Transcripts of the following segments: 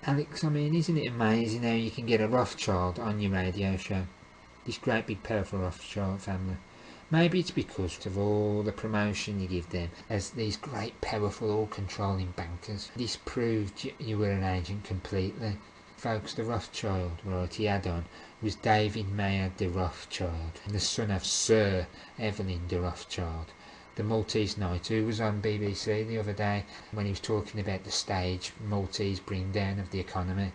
Alex, I mean, isn't it amazing how you can get a Rothschild on your radio show? This great big powerful Rothschild family. Maybe it's because of all the promotion you give them as these great powerful all-controlling bankers. This proved you were an agent completely. Folks, the Rothschild, right, he had on, was David Mayer de Rothschild, the son of Sir Evelyn de Rothschild, the Maltese knight who was on BBC the other day when he was talking about the stage Maltese bring down of the economy.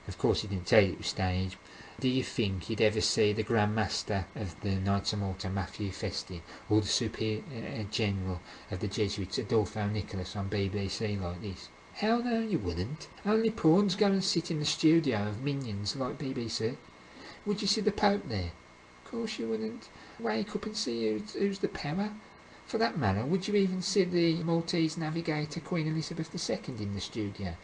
Of course he didn't tell you it was staged. Do you think you'd ever see the Grand Master of the Knights of Malta, Matthew Festi, or the Superior General of the Jesuits, Adolfo Nicholas, on BBC like this? Hell no, you wouldn't. Only pawns go and sit in the studio of minions like BBC. Would you see the Pope there? Of course you wouldn't. Wake up and see who's the power. For that matter, would you even see the Maltese navigator Queen Elizabeth II in the studio?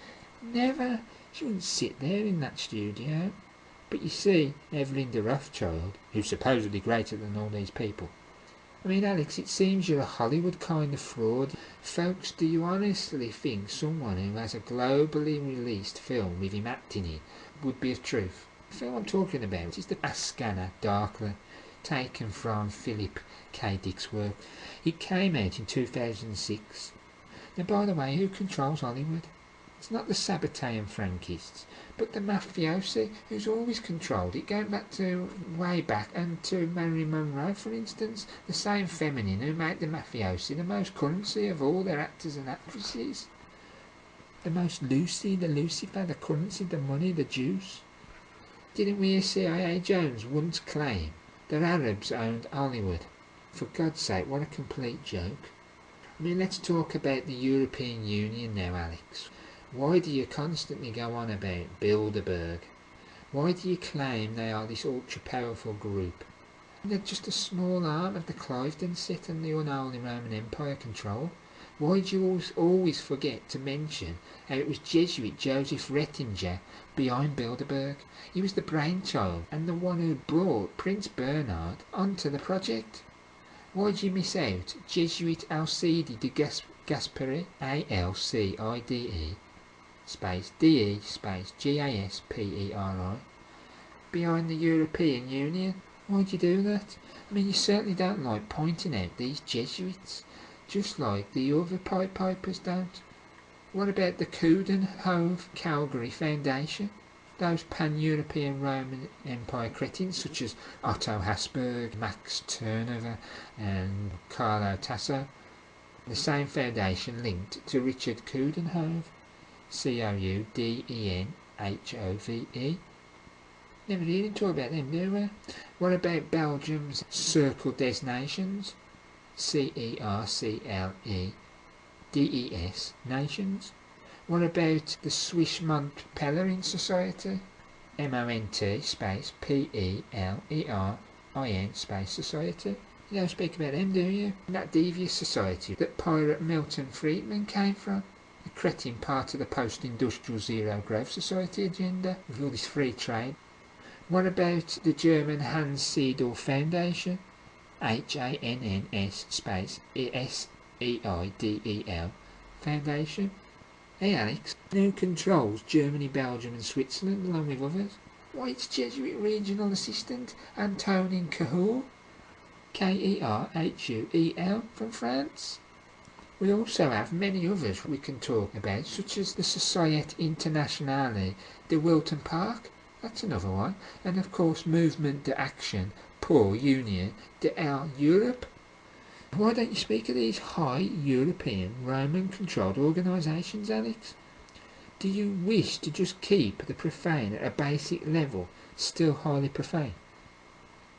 Never. She wouldn't sit there in that studio. But you see, Evelyn de Rothschild, who's supposedly greater than all these people. I mean, Alex, it seems you're a Hollywood kind of fraud. Folks, do you honestly think someone who has a globally released film with him acting in would be of truth? The film I'm talking about is the Ascana Darkly, taken from Philip K. Dick's work. It came out in 2006. Now, by the way, who controls Hollywood? It's not the Sabbatean Frankists, but the mafiosi who's always controlled it, going back to way back and to Marilyn Monroe, for instance, the same feminine who made the mafiosi the most currency of all their actors and actresses. The most Lucy, the Lucifer, the currency, the money, the juice. Didn't we hear CIA Jones once claim that Arabs owned Hollywood? For God's sake, what a complete joke. I mean, let's talk about the European Union now, Alex. Why do you constantly go on about Bilderberg? Why do you claim they are this ultra-powerful group? They're just a small arm of the Cliveden set and the unholy Roman Empire control. Why do you always forget to mention how it was Jesuit Joseph Rettinger behind Bilderberg? He was the brainchild and the one who brought Prince Bernhard onto the project. Why do you miss out Jesuit Alcide de Gasperi, Alcide, space DE space GASPERI, behind the European Union? Why'd you do that? I mean, you certainly don't like pointing out these Jesuits, just like the other Pied Pipers don't. What about the Coudenhove Calgary Foundation? Those pan-European Roman Empire cretins such as Otto Habsburg, Max Turnover and Carlo Tasso. The same foundation linked to Richard Coudenhove, Coudenhove. Never really talk about them, do we? What about Belgium's Cercle des Nations, CERCLEDES Nations? What about the Swiss Mont Pelerin Society, MONT space PELERIN space Society? You don't speak about them, do you? That devious society that pirate Milton Friedman came from. The cretin part of the post-industrial zero growth society agenda with all this free trade. What about the German Hans Seidel Foundation, HANNS space SEIDEL Foundation? Hey Alex, who controls Germany, Belgium and Switzerland along with others? Why, it's Jesuit Regional Assistant Antonin Cahul, KERHUEL from France. We also have many others we can talk about, such as the Société Internationale de Wilton Park, that's another one, and of course Movement d'Action pour Union d'Europe. Why don't you speak of these high European Roman-controlled organisations, Alex? Do you wish to just keep the profane at a basic level, still highly profane?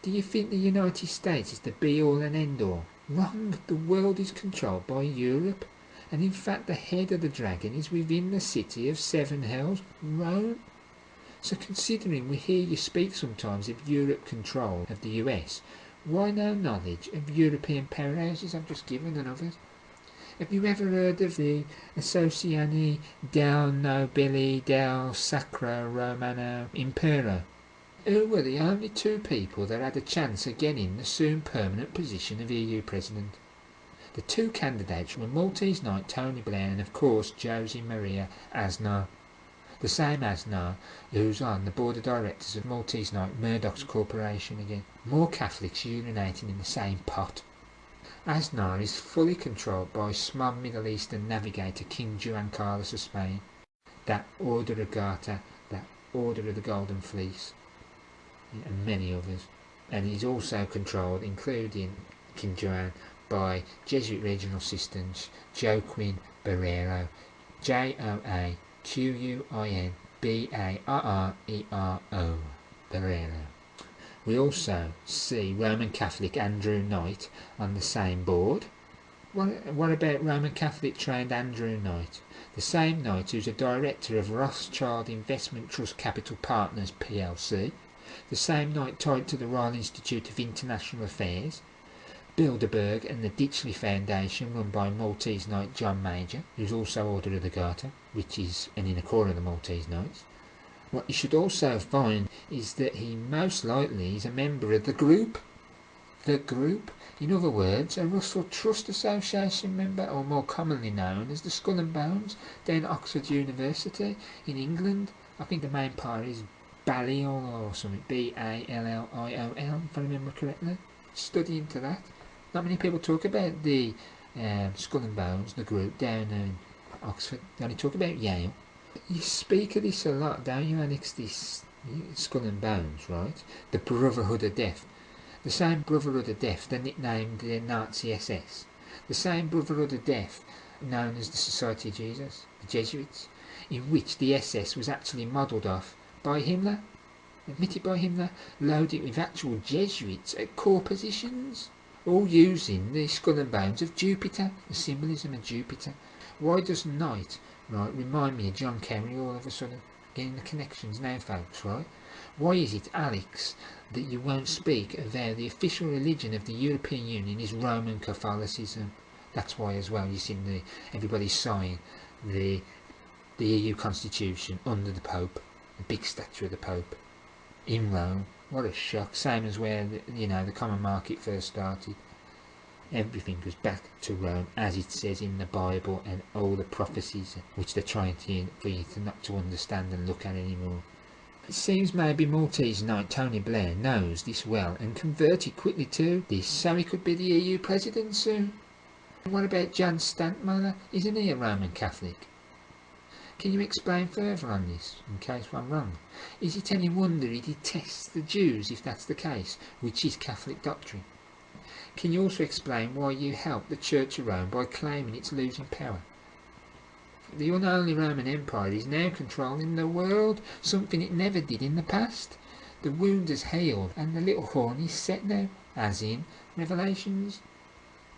Do you think the United States is the be-all and end-all? Wrong. The world is controlled by Europe, and in fact the head of the dragon is within the city of Seven Hells, Rome. So considering we hear you speak sometimes of Europe control of the US, why no knowledge of European powerhouses I've just given and others? Have you ever heard of the Associazione del Nobili del Sacro Romano Impero? Who were the only two people that had a chance of getting the soon permanent position of EU President. The two candidates were Maltese knight Tony Blair and of course Jose Maria Aznar. The same Asnar, who's on the board of directors of Maltese Night, Murdoch's corporation again. More Catholics urinating in the same pot. Asnar is fully controlled by smug Middle Eastern navigator King Juan Carlos of Spain, that Order of Garter, that Order of the Golden Fleece, and many others. And he's also controlled, including King Juan, by Jesuit regional assistants Joaquin Barrero, Joaquin Barrero. We also see Roman Catholic Andrew Knight on the same board. What about Roman Catholic trained Andrew Knight? The same Knight who's a director of Rothschild Investment Trust Capital Partners plc. The same Knight tied to the Royal Institute of International Affairs, Bilderberg, and the Ditchley Foundation run by Maltese Knight John Major, who's also Order of the Garter, which is an inner core of the Maltese Knights. What you should also find is that he most likely is a member of the group. The group, in other words, a Russell Trust Association member, or more commonly known as the Skull and Bones, down at Oxford University in England. I think the main part is Balliol or something, Balliol, if I remember correctly. Study into that. Not many people talk about the Skull and Bones, the group down in Oxford. They only talk about Yale. You speak of this a lot, don't you, Alex? This Skull and Bones, right? The Brotherhood of Death. The same Brotherhood of Death that nicknamed the Nazi SS. The same Brotherhood of Death known as the Society of Jesus, the Jesuits, in which the SS was actually modelled off by Himmler, admitted by Himmler, loaded with actual Jesuits at core positions, all using the Skull and Bones of Jupiter, the symbolism of Jupiter. Why does Knight, right, remind me of John Kerry all of a sudden? Getting the connections now, folks, right? Why is it, Alex, that you won't speak of how the official religion of the European Union is Roman Catholicism? That's why as well you've seen everybody sign the EU Constitution under the Pope, the big statue of the Pope in Rome. What a shock. Same as where the common market first started. Everything goes back to Rome, as it says in the Bible and all the prophecies which they're trying for you not to understand and look at anymore. It seems maybe Maltese Knight Tony Blair knows this well and converted quickly to this so he could be the EU president soon. And what about Jan Stankmiller? Isn't he a Roman Catholic? Can you explain further on this, in case I'm wrong? Is it any wonder he detests the Jews, if that's the case, which is Catholic doctrine? Can you also explain why you help the Church of Rome by claiming it's losing power? The unholy Roman Empire is now controlling the world, something it never did in the past. The wound has healed and the little horn is set now, as in Revelations.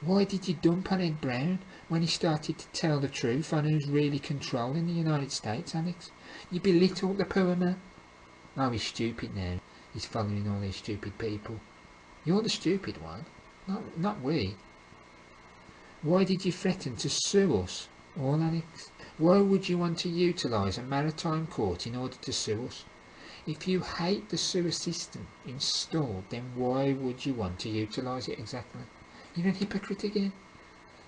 Why did you dump on Ed Brown when he started to tell the truth on who's really controlling the United States, Alex? You belittled the poor man. Oh, he's stupid now. He's following all these stupid people. You're the stupid one, not we. Why did you threaten to sue us all, Alex? Why would you want to utilise a maritime court in order to sue us? If you hate the sewer system installed, then why would you want to utilise it exactly? You're a hypocrite again.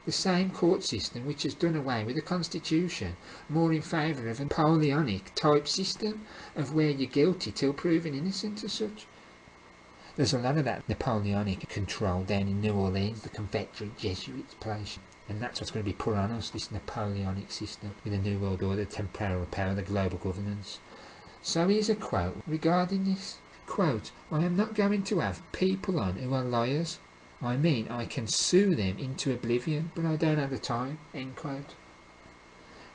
The same court system which has done away with the Constitution, more in favour of a Napoleonic type system of where you're guilty till proven innocent as such. There's a lot of that Napoleonic control down in New Orleans, the Confederate Jesuits place. And that's what's going to be put on us, this Napoleonic system with the New World Order, the temporal power, the global governance. So here's a quote regarding this. Quote, I am not going to have people on who are liars. I mean, I can sue them into oblivion, but I don't have the time. End quote.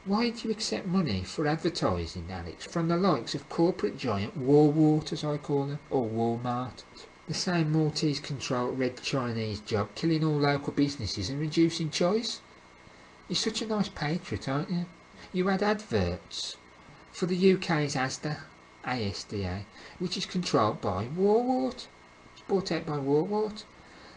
Why do you accept money for advertising, Alex, from the likes of corporate giant Walmart, as I call them, or Walmart? The same Maltese control Red Chinese job, killing all local businesses and reducing choice? You're such a nice patriot, aren't you? You had adverts for the UK's ASDA, which is controlled by Walmart. It's bought out by Walmart.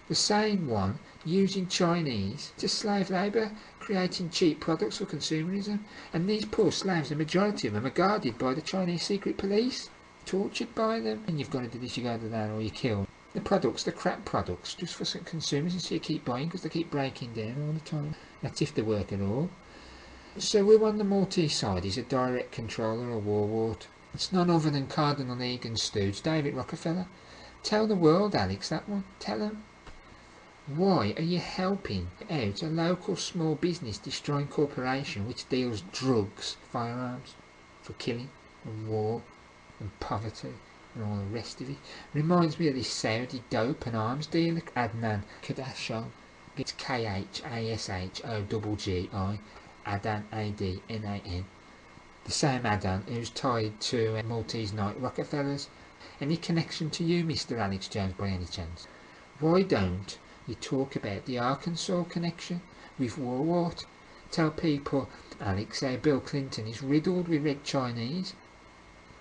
The same one using Chinese to slave labour, creating cheap products for consumerism, and these poor slaves, the majority of them, are guarded by the Chinese secret police, tortured by them, and you've got to do this, you got to do that, or you're killed. The products, the crap products, just for some consumers, and so you keep buying because they keep breaking down all the time. That's if they work at all. So who on the Maltese side is a direct controller or warlord? It's none other than Cardinal Egan's stooge, David Rockefeller. Tell the world, Alex, that one. Tell them. Why are you helping out a local small business destroying corporation which deals drugs, firearms, for killing and war and poverty and all the rest of it? Reminds me of this Saudi dope and arms dealer, Adnan Kardashian. It's Khashoggi, Adan, Adnan. The same Adan who's tied to Maltese Knight Rockefellers. Any connection to you, Mr. Alex Jones, by any chance? Why don't you talk about the Arkansas connection with Warwart? Tell people, Alex, how Bill Clinton is riddled with Red Chinese.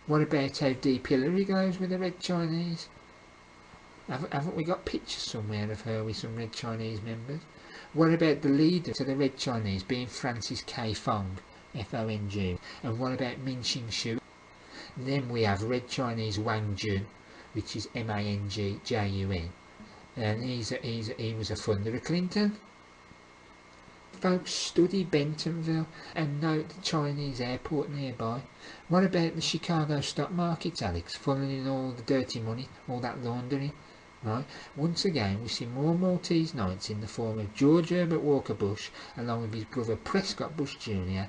What about how deep Hillary goes with the Red Chinese? Haven't we got pictures somewhere of her with some Red Chinese members? What about the leader to the Red Chinese being Francis K. Fong, F-O-N-G? And what about Min Ching Shu? Then we have Red Chinese Wang Jun, which is M-A-N-G-J-U-N. And he was a funder of Clinton. Folks, study Bentonville and note the Chinese airport nearby. What about the Chicago stock market, Alex, funneling all the dirty money, all that laundering? Right. Once again, we see more Maltese Knights in the form of George Herbert Walker Bush, along with his brother Prescott Bush Jr.,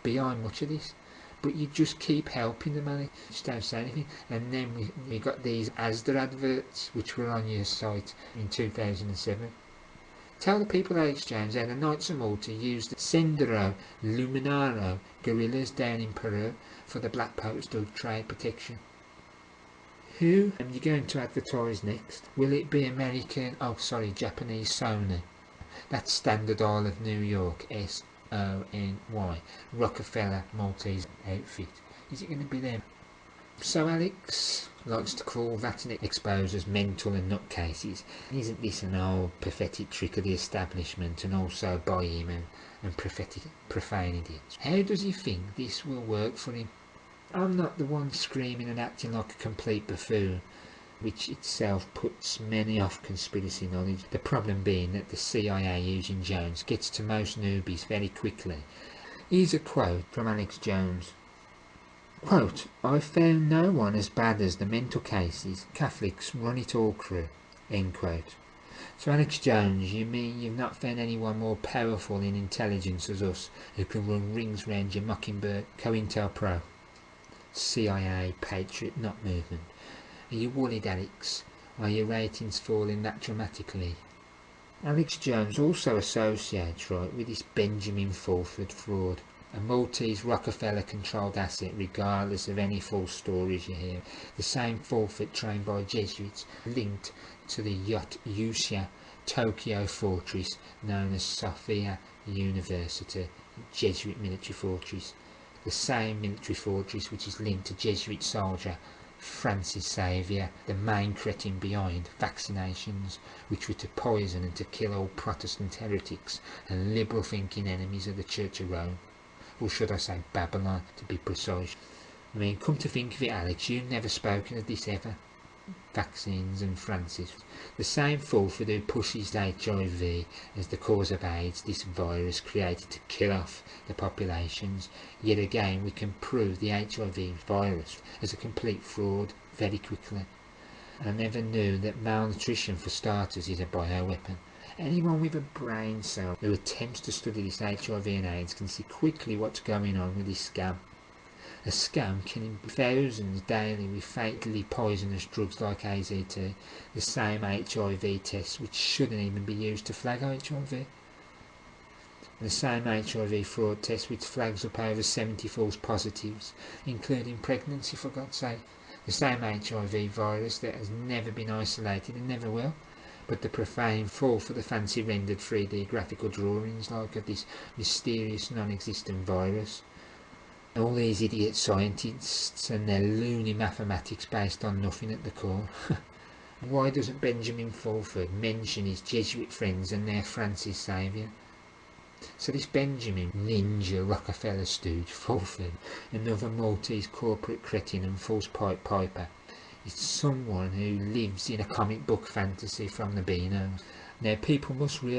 behind much of this. But you just keep helping them, Alex. Just don't say anything. And then we got these Asda adverts, which were on your site in 2007. Tell the people, Alex Jones, how the Knights of Malta used the Sendero Luminaro guerrillas down in Peru for the Black Post Drug Trade Protection. Who am you going to advertise next? Will it be Japanese Sony? That's Standard Oil of New York, S-O-N-Y, Rockefeller Maltese outfit. Is it going to be them? So Alex likes to call that and expose as mental and nutcases. Isn't this an old pathetic trick of the establishment and also by him and profane idiots? How does he think this will work for him? I'm not the one screaming and acting like a complete buffoon, which itself puts many off conspiracy knowledge. The problem being that the CIA using Jones gets to most newbies very quickly. Here's a quote from Alex Jones. Quote, "I found no one as bad as the mental cases. Catholics run it all crew." End quote. So Alex Jones, you mean you've not found anyone more powerful in intelligence as us, who can run rings round your Mockingbird, COINTELPRO, CIA, Patriot, not movement? Are you worried, Alex? Are your ratings falling that dramatically? Alex Jones also associates, right, with this Benjamin Fulford fraud, a Maltese Rockefeller-controlled asset regardless of any false stories you hear. The same Fulford trained by Jesuits linked to the Yusha Tokyo fortress known as Sophia University, Jesuit military fortress. The same military fortress which is linked to Jesuit soldier Francis Xavier, the main cretin behind vaccinations, which were to poison and to kill all Protestant heretics and liberal thinking enemies of the Church of Rome. Or should I say Babylon, to be precise. I mean, come to think of it, Alex, you've never spoken of this ever. Vaccines and Francis. The same Fulford who pushes HIV as the cause of AIDS, this virus created to kill off the populations. Yet again, we can prove the HIV virus as a complete fraud very quickly. I never knew that malnutrition, for starters, is a bioweapon. Anyone with a brain cell who attempts to study this HIV and AIDS can see quickly what's going on with this scam. A scam killing thousands daily with fatally poisonous drugs like AZT, the same HIV test which shouldn't even be used to flag HIV. The same HIV fraud test which flags up over 70 false positives, including pregnancy, for God's sake. The same HIV virus that has never been isolated and never will. But the profane fall for the fancy rendered 3D graphical drawings like of this mysterious non-existent virus. All these idiot scientists and their loony mathematics based on nothing at the core. Why doesn't Benjamin Fulford mention his Jesuit friends and their Francis Xavier? So this Benjamin Ninja Rockefeller stooge Fulford, another Maltese corporate cretin and false pipe piper, is someone who lives in a comic book fantasy from the Beanos. Now people must realise